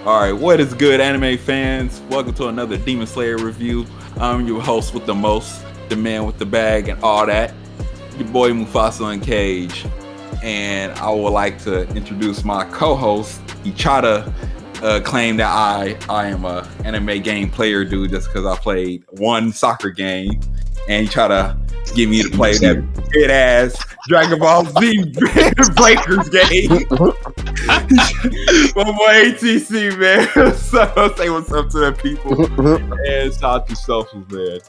All right, what is good, anime fans? Welcome to another Demon Slayer review. I'm your host with the most, the man with the bag, and all that. Your boy Mufasa Uncaged, and I would like to introduce my co-host. He tried to claim that I am a anime game player dude just because I played one soccer game, and he tried to get me to play that good ass Dragon Ball Z Breakers game. My boy ATC, man. So say what's up to the people. And shout out to socials, man.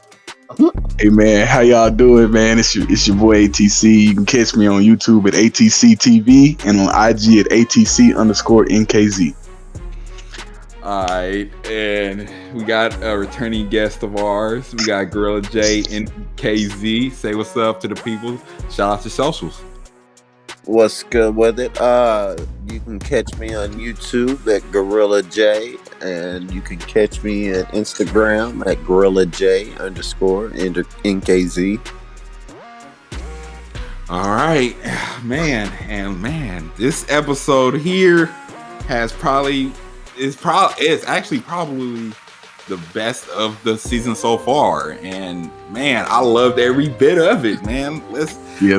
Hey man, how y'all doing, man? It's your boy ATC. You can catch me on YouTube at ATC TV and on IG at ATC_NKZ. Alright, and we got a returning guest of ours. We got Gorilla J and KZ. Say what's up to the people. Shout out to socials. What's good with it? You can catch me on YouTube at Gorilla J, and you can catch me at Instagram at Gorilla J_NKZ. All right, man, this episode here has probably the best of the season so far, and man, I loved every bit of it, man.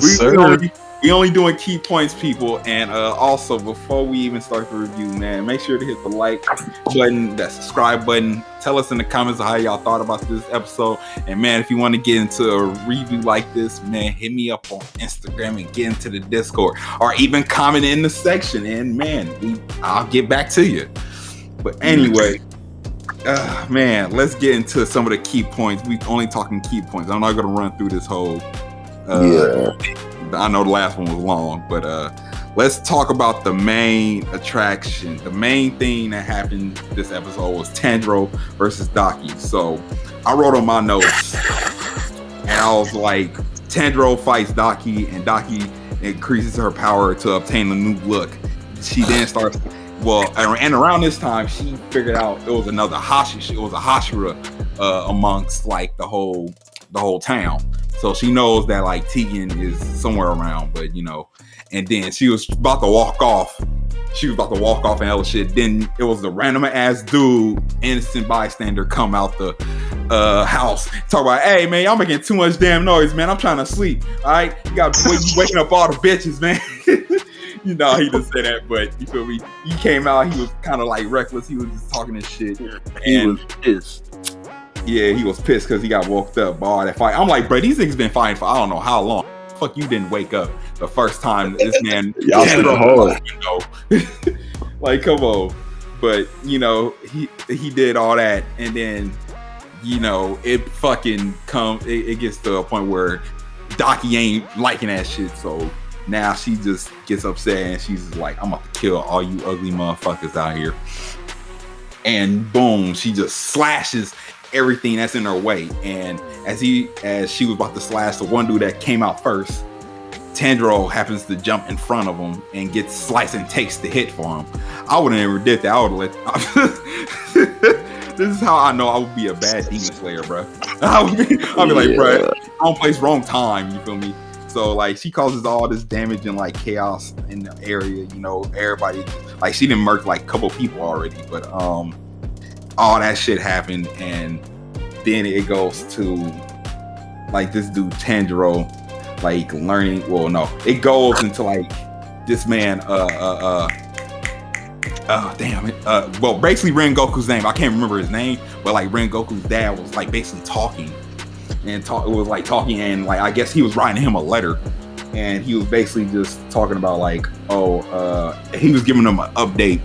Sir. We only doing key points, people, and also before we even start the review, man, make sure to hit the like button, that subscribe button. Tell us in the comments how y'all thought about this episode, and man, if you want to get into a review like this, man, hit me up on Instagram and get into the Discord, or even comment in the section, and man, I'll get back to you. But anyway, man, let's get into some of the key points. We only talking key points. I'm not gonna run through this whole. I know the last one was long, but let's talk about the main attraction. The main thing that happened this episode was Tanjiro versus Daki. So I wrote on my notes, and I was like, Tanjiro fights Daki, and Daki increases her power to obtain a new look. She then starts. Well, and around this time, she figured out it was another Hashira. It was a Hashira amongst like the whole town. So she knows that like Tegan is somewhere around, but you know, and then she was about to walk off. And hell shit. Then it was the random ass dude, innocent bystander, come out the house, talk about, hey man, y'all making too much damn noise, man. I'm trying to sleep. All right, you waking up all the bitches, man. You know, he didn't say that, but you feel me? He came out, he was kind of like reckless. He was just talking this shit. He was pissed. Yeah, he was pissed because he got woke up by all that fight. I'm like, bro, these niggas been fighting for I don't know how long. Fuck, you didn't wake up the first time this man. Y'all hard. Like, come on. But you know, he did all that, and then you know, it gets to a point where Daki ain't liking that shit, so now she just gets upset and she's just like, I'm about to kill all you ugly motherfuckers out here. And boom, she just slashes everything that's in her way. And as she was about to slash the one dude that came out first, Tanjiro happens to jump in front of him and gets sliced and takes the hit for him. I would have never did that. I would have let. This is how I know I would be a bad Demon Slayer, bro. I'll be like, bro, wrong place, wrong time. You feel me? So like she causes all this damage and like chaos in the area, you know, everybody like she didn't murk like a couple people already, but all that shit happened, and then it goes to like this dude Tanjiro like learning. Well, no, it goes into like this man well, basically Rengoku's name. I can't remember his name, but like Rengoku's dad was like basically talking. And like I guess he was writing him a letter, and he was basically just talking about like, he was giving him an update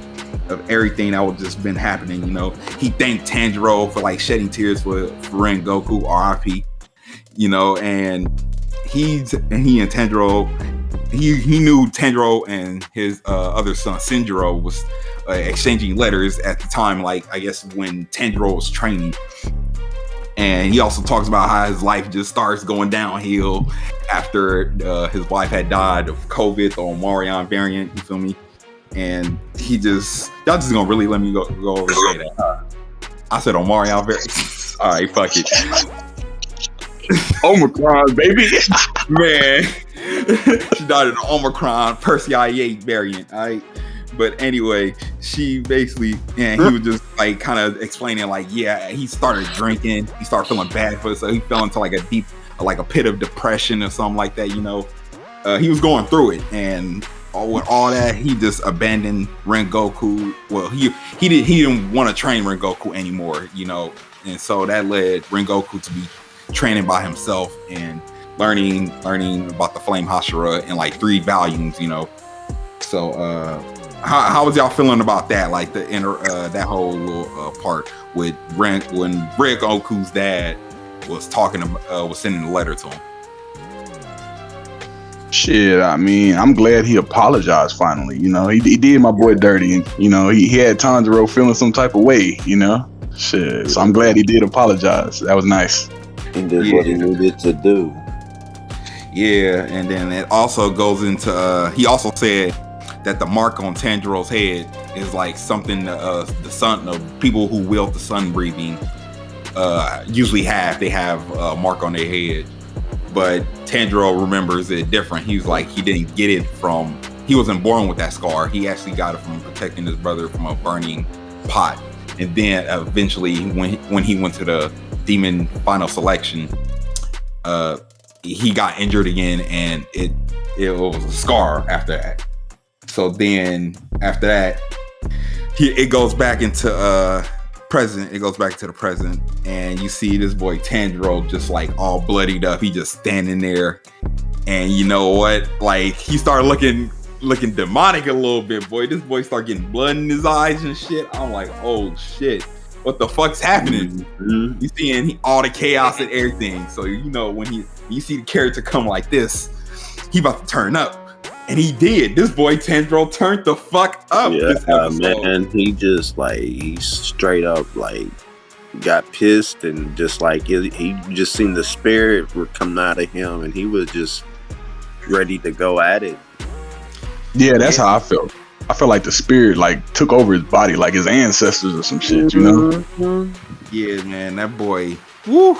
of everything that was just been happening. You know, he thanked Tanjiro for like shedding tears for Rengoku, R.I.P. You know, and he and Tanjiro, he knew Tanjiro and his other son Shinjiro was exchanging letters at the time, like I guess when Tanjiro was training. And he also talks about how his life just starts going downhill after his wife had died of COVID, the Omarion variant. You feel me? And y'all just gonna really let me go over and say that. I said Omarion variant. All right, fuck it. Omicron, baby. Man, she died of the Omicron Persei 8 variant. All right. But anyway, she basically, and he was just like kind of explaining like, yeah, he started drinking, he started feeling bad for it, so he fell into like a pit of depression or something like that, you know. He was going through it, and with all that, he just abandoned Rengoku. Well, he didn't want to train Rengoku anymore, you know, and so that led Rengoku to be training by himself and learning about the Flame Hashira in like 3 volumes, you know. So how was y'all feeling about that? Like the that whole little part with when Rengoku's dad was was sending a letter to him. Shit, I mean, I'm glad he apologized finally. You know, he did my boy dirty, and you know, he had Tanjiro feeling some type of way. You know, shit. So I'm glad he did apologize. That was nice. He did what he needed to do. Yeah, and then it also goes into he also said that the mark on Tanjiro's head is like something the sun, people who wield the sun breathing usually have. They have a mark on their head, but Tanjiro remembers it different. He's like, he didn't get it he wasn't born with that scar. He actually got it from protecting his brother from a burning pot. And then eventually when he went to the demon final selection, he got injured again, and it was a scar after that. So then after that, it goes back into present. It goes back to the present, and you see this boy Tanjiro just like all bloodied up. He just standing there, and you know what? Like he started looking demonic a little bit, boy. This boy started getting blood in his eyes and shit. I'm like, oh shit, what the fuck's happening? Mm-hmm. You seeing all the chaos and everything. So you know when you see the character come like this, he about to turn up. And he did. This boy Tanjiro turned the fuck up. Yeah, man. He just like, he straight up like got pissed, and just like he just seen the spirit coming out of him, and he was just ready to go at it. Yeah, that's how I felt. I felt like the spirit like took over his body, like his ancestors or some shit, you know? Mm-hmm. Yeah, man, that boy, woo.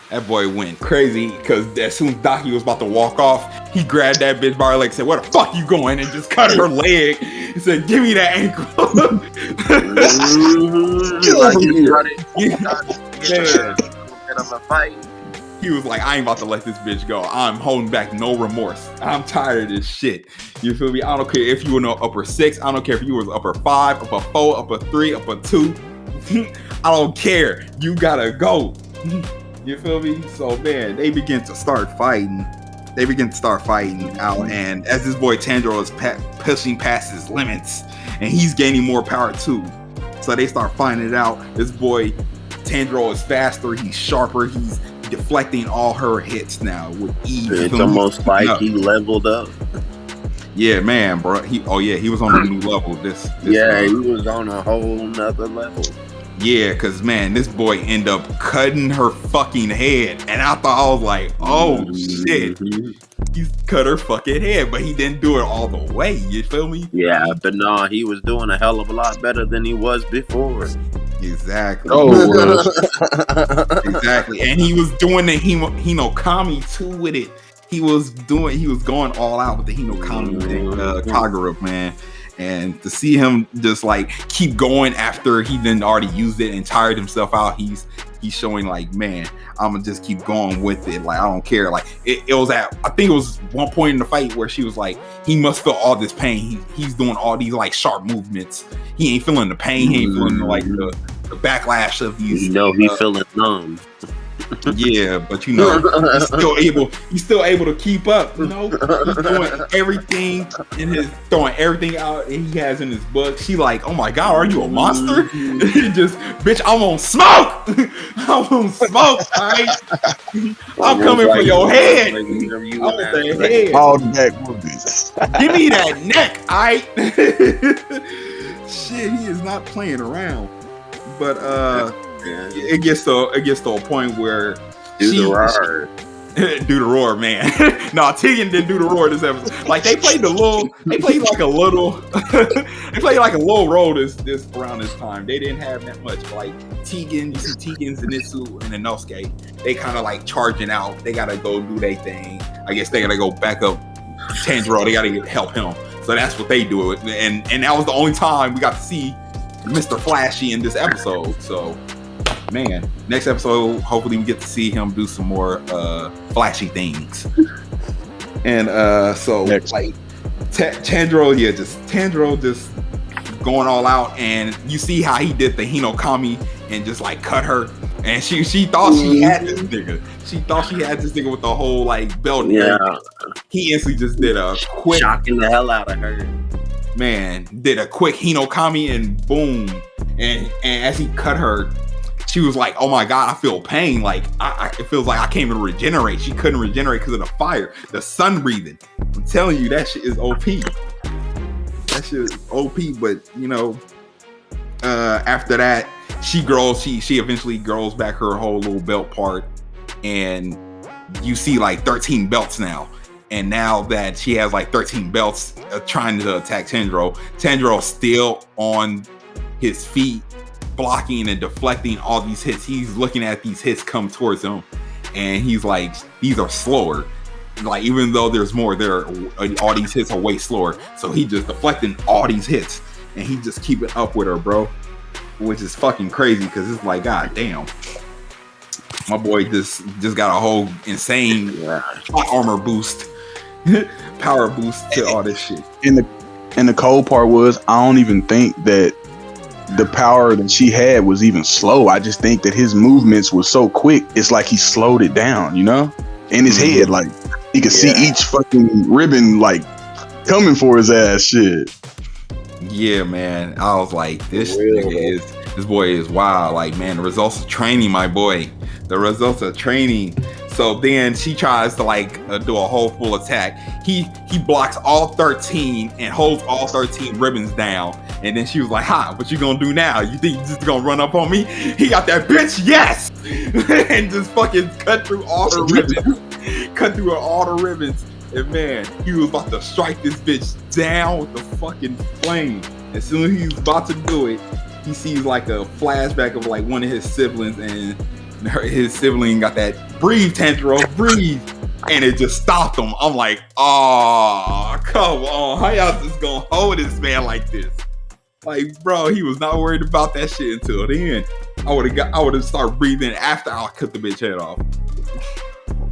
That boy went crazy, because as soon as Daki was about to walk off, he grabbed that bitch by her leg and said, "Where the fuck you going?" and just cut her leg. He said, "Give me that ankle." He was like, "I ain't about to let this bitch go. I'm holding back no remorse. I'm tired of this shit." You feel me? I don't care if you were no upper 6. I don't care if you was upper 5, upper 4, upper 3, upper 2. I don't care. You gotta go. You feel me? So man, they begin to start fighting. Out, and as this boy Tanjiro is pushing past his limits, and he's gaining more power too. So they start finding it out. This boy Tanjiro is faster. He's sharper. He's deflecting all her hits now with ease. It's almost like he leveled up. Yeah, man, bro. He was on a new level. This yeah, he was on a whole nother level. Yeah, because, man, this boy ended up cutting her fucking head. And I was like, oh, shit. He's cut her fucking head, but he didn't do it all the way. You feel me? Yeah, but no, he was doing a hell of a lot better than he was before. Exactly. Oh, exactly. And he was doing the Hinokami, too, with it. He was going all out with the Hinokami Kagura, man. And to see him just like keep going after he didn't already used it and tired himself out, he's showing like, man, I'm gonna just keep going with it. Like, I don't care. Like it was I think it was one point in the fight where she was like, he must feel all this pain. He's doing all these like sharp movements. He ain't feeling the pain. He ain't feeling like the backlash of these. You know, he's feeling numb. Yeah, but you know, he's still able to keep up. You know, he's doing everything throwing everything out he has in his book. She like, oh my god, are you a monster? Just, bitch, I'm on smoke. I'm on smoke. All right, I'm coming for your head. All the back movies. Give me that neck. All right. Shit, he is not playing around. But it gets to a point where do the roar, man. No, Tegan didn't do the roar this episode. Like they played like a little role this around this time. They didn't have that much. But like Tegan, you see Tegan, Zenitsu, and Inosuke, they kind of like charging out. They gotta go do their thing. I guess they gotta go back up Tanjiro. They gotta help him. So that's what they do. And that was the only time we got to see Mr. Flashy in this episode. So, man, next episode, hopefully we get to see him do some more flashy things. And so, Next. like, Tanjiro just going all out, and you see how he did the Hinokami and just like cut her, and she thought she had this nigga. She thought she had this nigga with the whole like belt. Yeah. He instantly just did a quick, shocking the hell out of her. man, did a quick Hinokami and boom. And as he cut her, she was like, oh my God, I feel pain. Like, it feels like I can't even regenerate. She couldn't regenerate because of the fire, the sun breathing. I'm telling you, that shit is OP. That shit is OP, but you know, after that, she eventually grows back her whole little belt part, and you see like 13 belts now. And now that she has like 13 belts trying to attack Tanjiro's still on his feet, blocking and deflecting all these hits. He's looking at these hits come towards him, and he's like, these are slower. Like, even though there's more, all these hits are way slower. So he just deflecting all these hits, and he just keeping up with her, bro. Which is fucking crazy, because it's like, god damn. My boy just got a whole insane armor boost. Power boost to all this shit. And the cold part was, I don't even think that the power that she had was even slow. I just think that his movements were so quick, it's like he slowed it down, you know? In his head, like, he could see each fucking ribbon, like, coming for his ass, shit. Yeah, man. I was like, this boy is wild. Like, man, the results of training, my boy. The results of training. So then she tries to like do a whole full attack. He blocks all 13 and holds all 13 ribbons down. And then she was like, "Ha, what you gonna do now? You think you just gonna run up on me?" He got that bitch, yes, and just fucking cut through all the ribbons. Cut through all the ribbons. And man, he was about to strike this bitch down with the fucking flame. As soon as he's about to do it, he sees like a flashback of like one of his siblings, and his sibling got that, breathe, Tanjiro, breathe, and it just stopped him. I'm like, oh, come on, how y'all just gonna hold this man like this? Like, bro, he was not worried about that shit until then. I would have started breathing after I cut the bitch head off.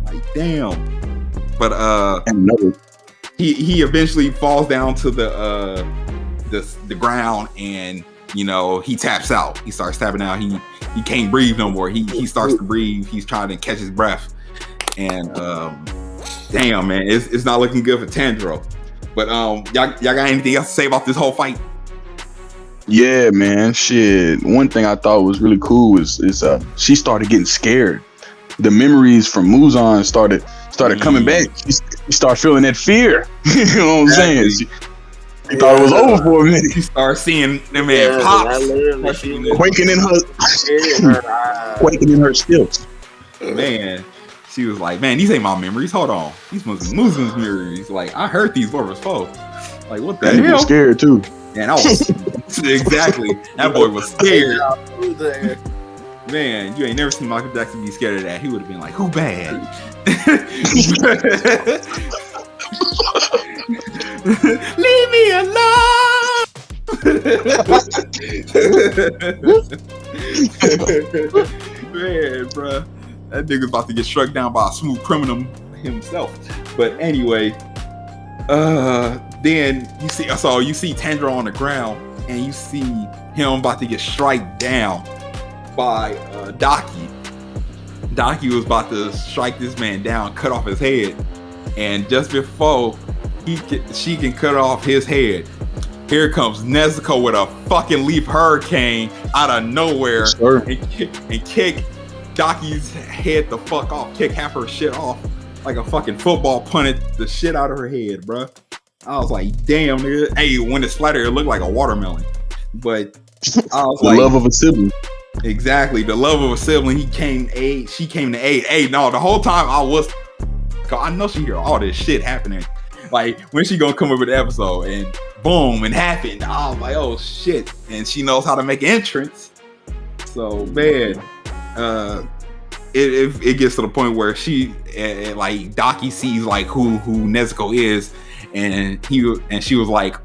Like, damn. But he eventually falls down to the ground, and you know, he taps out. He starts tapping out. He can't breathe no more. He starts to breathe. He's trying to catch his breath. And damn, man, it's not looking good for Tanjiro. But y'all got anything else to say about this whole fight? Yeah, man, shit. One thing I thought was really cool is she started getting scared. The memories from Muzan started coming back. She started feeling that fear. You know what I'm saying? She thought it was over for a minute. She started seeing them man pops quaking in her stilts. Man, she was like, "Man, these ain't my memories. Hold on, these must be Muslims' memories. Like, I heard these were before. Like, what the hell?" Was scared too. And I was exactly. That boy was scared. Man, you ain't never seen Michael Jackson be scared of that. He would have been like, "Who bad?" Leave me alone. Man, bro, that nigga's about to get struck down by a smooth criminal himself. But anyway, then you see Tanjiro on the ground, and you see him about to get struck down by Daki. Daki was about to strike this man down, cut off his head, and just before she can cut off his head, here comes Nezuko with a fucking leaf hurricane out of nowhere, and kick Daki's head the fuck off, kick half her shit off like a fucking football, punted the shit out of her head, bruh. I was like, damn, nigga. Hey, when it splattered, it looked like a watermelon. But I was the love of a sibling. Exactly, the love of a sibling. She came to aid. Hey, no, the whole time cause I know she hear all this shit happening. Like, when she gonna come up with the episode, and boom, it happened. I was like, oh shit. And she knows how to make an entrance. So man, it gets to the point where she like Daki sees like who Nezuko is, and she was like,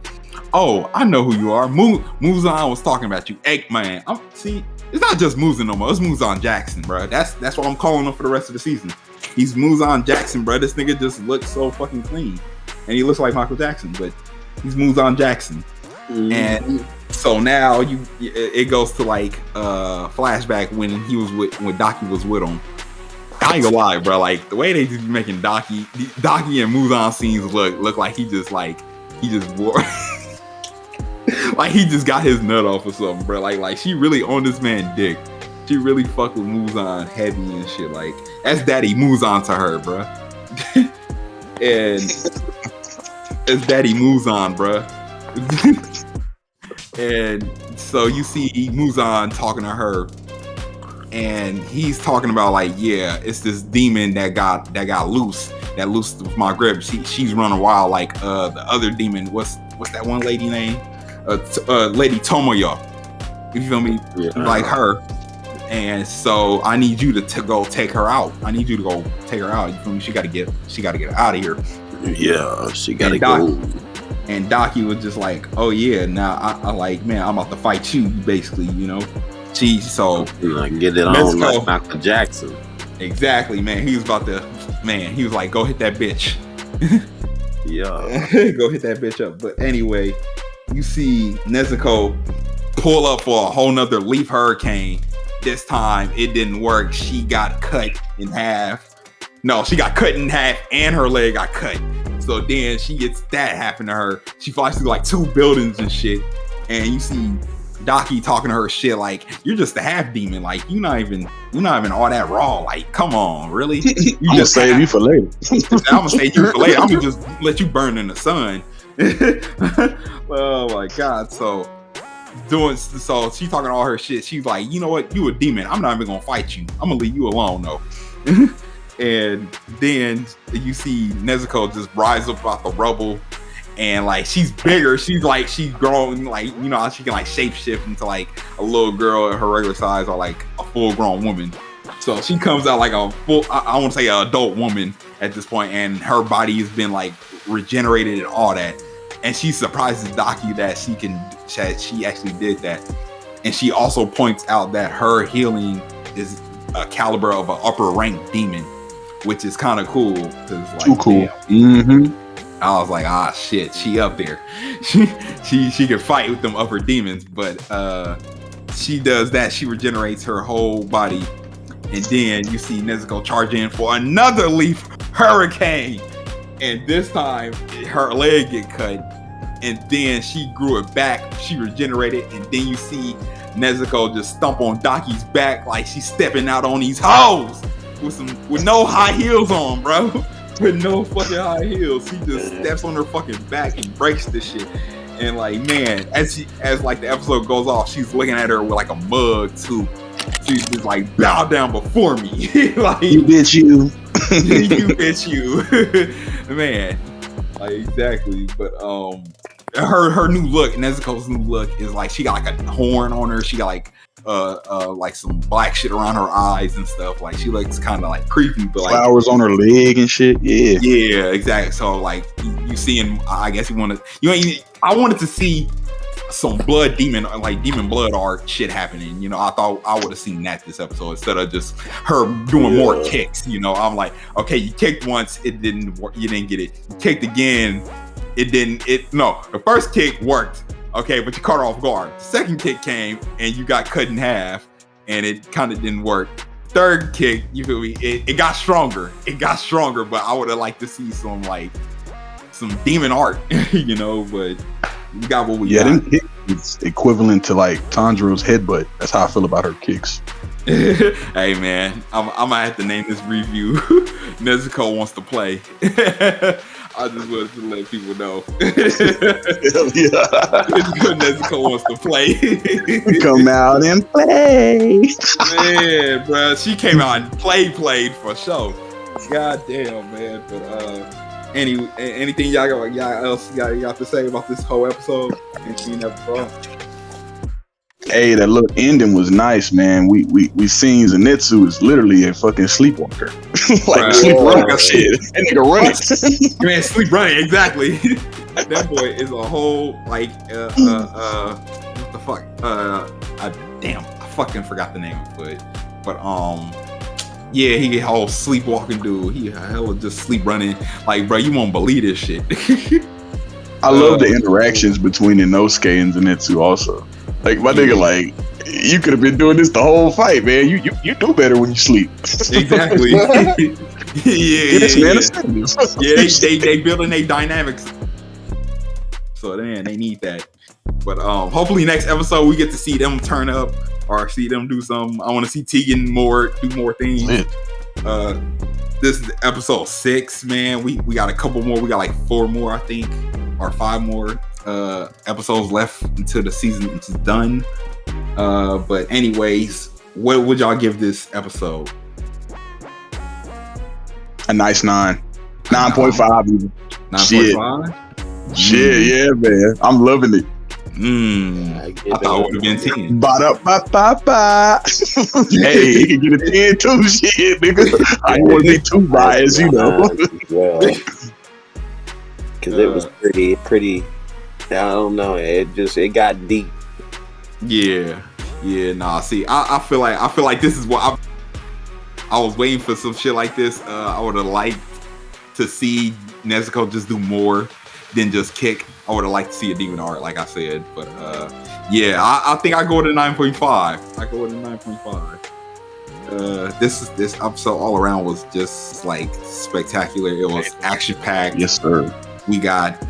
"Oh, I know who you are. Muzan was talking about you, Eggman." See, it's not just Muzan no more. It's Muzan Jackson, bro. That's what I'm calling him for the rest of the season. He's Muzan Jackson, bro. This nigga just looks so fucking clean, and he looks like Michael Jackson, but he's Muzan Jackson. And so now it goes to like flashback when Daki was with him. I ain't gonna lie, bro. Like the way they just be making Daki and Muzan scenes look like he just wore like he just got his nut off or something, bro. Like she really on this man dick. She really fuck with Muzan heavy and shit. Like that's Daddy Muzan to her, bro. And it's Daddy Muzan, bro. And so you see Muzan talking to her, and he's talking about like, yeah, it's this demon that got loose with my grip. She's running wild like the other demon. What's that one lady name? Lady Tomoyo. You feel me? Yeah. Like her. And so I need you to go take her out. You feel me? She gotta get out of here. Yeah, she gotta go. And Daki was just like, "Oh yeah, now I like, man, I'm about to fight you, basically, you know." Get it on like Michael Jackson. Exactly, man. He was like, "Go hit that bitch." Yeah, go hit that bitch up. But anyway, you see Nezuko pull up for a whole nother leaf hurricane. This time it didn't work. She got cut in half. No, she got cut in half, and her leg got cut. So then she gets that happen to her. She flies through like 2 buildings and shit. And you see Daki talking to her shit like, "You're just a half demon. Like you're not even all that raw. Like, come on, really? I'm gonna save you for later. I'm gonna save you for later. I'm gonna just let you burn in the sun." Oh my god. So she's talking all her shit. She's like, "You know what? You a demon. I'm not even gonna fight you. I'm gonna leave you alone though." And then you see Nezuko just rise up out the rubble, and like she's bigger. She's grown, like, you know how she can like shapeshift into like a little girl at her regular size or like a full grown woman. So she comes out like a full, I want to say an adult woman at this point, and her body has been like regenerated and all that. And she surprises Daki that she actually did that. And she also points out that her healing is a caliber of an upper rank demon, which is kind of cool. Like, too cool. I was like, ah, shit, she up there. She can fight with them upper demons, but she does that. She regenerates her whole body, and then you see Nezuko charge in for another leaf hurricane, and this time her leg get cut, and then she grew it back. She regenerated, and then you see Nezuko just stomp on Daki's back like she's stepping out on these hoes with no high heels on, bro. With no fucking high heels. She just steps on her fucking back and breaks this shit. And like, man, as like the episode goes off, she's looking at her with like a mug too. She's just like, "Bow down before me." Like, "You bitch, you." You bitch, you. Man, like, exactly. But her new look, Nezuko's new look is like she got like a horn on her. She got like some black shit around her eyes and stuff. Like she looks kind of like creepy, but like flowers on her leg and shit. Yeah, exactly. So like you seeing, I guess I wanted to see some demon blood art shit happening. You know, I thought I would have seen that this episode instead of just her doing more kicks. You know, I'm like, okay, you kicked once, it didn't work, you didn't get it. You kicked again, the first kick worked. Okay, but you caught her off guard. The second kick came and you got cut in half, and it kind of didn't work. Third kick, you feel me? It got stronger. But I would have liked to see some demon art, you know. But we got what we got. Them kicks is equivalent to like Tanjiro's headbutt. That's how I feel about her kicks. Hey man, I'm gonna have to name this review Nezuko Wants to Play. I just wanted to let people know. Hell yeah. Nezuko Wants to Play. Come out and play. Man, bro, she came out and played for sure. God damn, man. But anything y'all got to say about this whole episode? Anything else? Hey, that little ending was nice, man. We seen Zenitsu is literally a fucking sleepwalker. Bruh. sleep running. Like I Shit, that nigga running. Man, sleep running, exactly. That boy is a whole like what the fuck? Damn, I fucking forgot the name of it. But yeah, he a whole sleepwalking dude. He hella just sleep running. Like, bro, you won't believe this shit. I love the interactions between Inosuke and Zenitsu also. Like my nigga, like you could have been doing this the whole fight, man. You do better when you sleep. Exactly. Yeah, they building their dynamics. So then they need that. But hopefully next episode we get to see them turn up or see them do something. I want to see Tegan do more things. This is episode 6, man. We got a couple more. We got like 4 more, I think, or 5 more episodes left until the season is done. But anyways, what would y'all give this episode? A nice 9. 9.5 even. 9.5? Shit, yeah, man. I'm loving it. I thought it would have been 10. Ba-da-ba-ba-ba. Hey, he can get a 10 too, shit, nigga. I don't want to be too biased, you know. Because it was pretty. I don't know. It got deep. Yeah. Nah. See, I feel like this is what I was waiting for some shit like this. I would have liked to see Nezuko just do more than just kick. I would have liked to see a demon art, like I said. But yeah, I think I go with a 9.5. I go with a 9.5. This episode all around was just like spectacular. It was action packed. Yes, sir. We got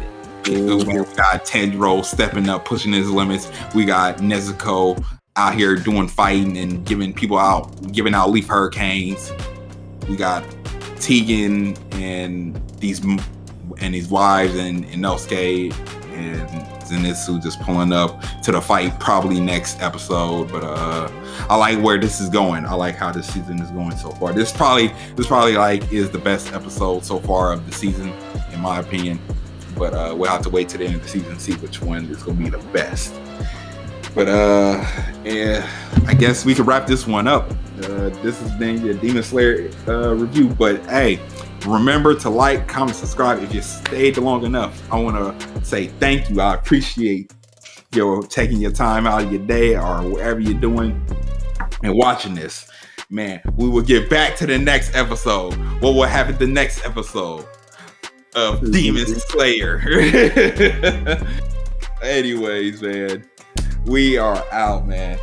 Tanjiro stepping up, pushing his limits. We got Nezuko out here doing fighting and giving out leaf hurricanes. We got Tegan and these wives and Inosuke and Zenitsu just pulling up to the fight probably next episode. But I like where this is going. I like how this season is going so far. This probably like is the best episode so far of the season, in my opinion. But we'll have to wait till the end of the season and see which one is going to be the best. But yeah, I guess we could wrap this one up. This has been your Demon Slayer review. But hey, remember to like, comment, subscribe if you stayed long enough. I want to say thank you. I appreciate you taking your time out of your day or whatever you're doing and watching this. Man, we will get back to the next episode. What will happen the next episode of Demon Slayer? Anyways, man, we are out, man.